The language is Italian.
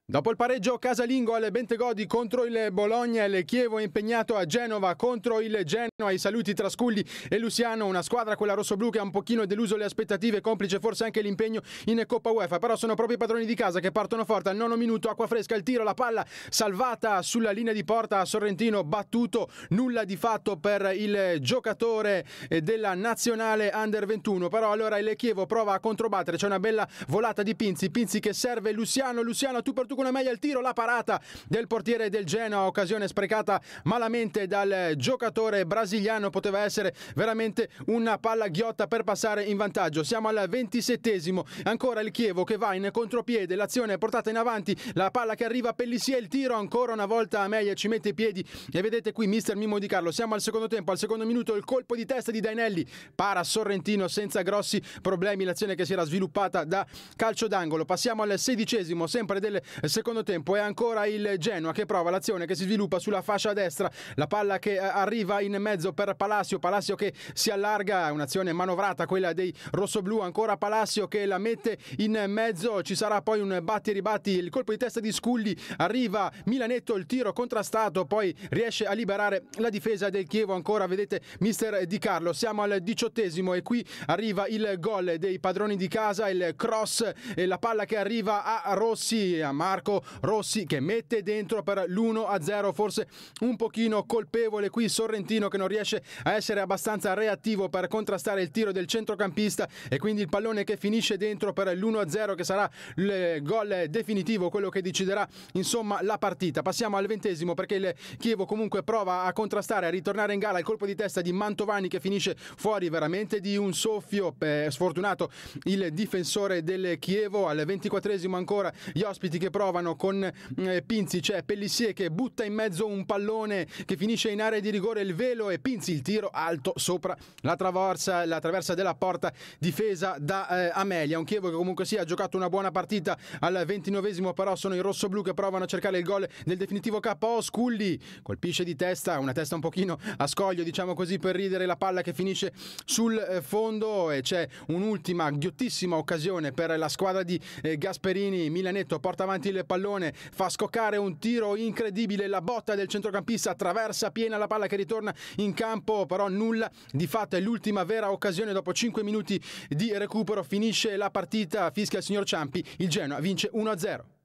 Dopo il pareggio casalingo al Bentegodi contro il Bologna, il Chievo è impegnato a Genova contro il Genoa. I saluti tra Sculli e Luciano, una squadra, quella rossoblù, che ha un pochino deluso le aspettative, complice forse anche l'impegno in Coppa UEFA, però sono proprio i padroni di casa che partono forte al 9° minuto, acqua fresca, il tiro, la palla salvata sulla linea di porta a Sorrentino, battuto, nulla di fatto per il giocatore della nazionale Under 21, però allora il Chievo prova a controbattere, c'è una bella volata di Pinzi che serve Luciano tu per tu con una meglio, il tiro, la parata del portiere del Genoa, occasione sprecata malamente dal giocatore brasiliano, poteva essere veramente una palla ghiotta per passare in vantaggio. Siamo al 27esimo, ancora il Chievo che va in contropiede, l'azione è portata in avanti, la palla che arriva a Pellissier, il tiro ancora una volta a Meglio, ci mette i piedi e vedete qui mister Mimmo Di Carlo. Siamo al secondo tempo, al 2° minuto, il colpo di testa di Dainelli para Sorrentino senza grossi problemi, l'azione che si era sviluppata da calcio d'angolo. Passiamo al 16esimo, sempre del secondo tempo, e ancora il Genoa che prova l'azione che si sviluppa sulla fascia destra, la palla che arriva in mezzo per Palacio che si allarga, un'azione manovrata quella dei rossoblù, ancora Palacio che la mette in mezzo, ci sarà poi un batti e ribatti, il colpo di testa di Sculli, arriva Milanetto, il tiro contrastato, poi riesce a liberare la difesa del Chievo, ancora vedete mister Di Carlo. Siamo al 18esimo e qui arriva il gol dei padroni di casa, il cross e la palla che arriva a Rossi, a Marco Rossi che mette dentro per l'1-0, forse un pochino colpevole qui Sorrentino che non riesce a essere abbastanza reattivo per contrastare il tiro del centrocampista e quindi il pallone che finisce dentro per l'1-0 che sarà il gol definitivo, quello che deciderà insomma la partita. Passiamo al 20esimo perché il Chievo comunque prova a contrastare, a ritornare in gara, il colpo di testa di Mantovani che finisce fuori veramente di un soffio, sfortunato il difensore del Chievo. Al 24esimo ancora gli ospiti che provano con Pinzi, c'è Pellissier che butta in mezzo un pallone che finisce in area di rigore, il velo e Pinzi, il tiro alto sopra la traversa della porta difesa da Amelia. Un Chievo che comunque sia ha giocato una buona partita. Al 29esimo però sono i rossoblù che provano a cercare il gol del definitivo KO. Sculli colpisce di testa, una testa un pochino a scoglio diciamo così per ridere, la palla che finisce sul fondo e c'è un'ultima ghiottissima occasione per la squadra di Gasperini. Milanetto porta avanti il pallone, fa scoccare un tiro incredibile, la botta del centrocampista attraversa piena la palla che ritorna in campo, però nulla di fatto. È l'ultima vera occasione, dopo 5 minuti di recupero finisce la partita, fischia il signor Ciampi, il Genoa vince 1-0.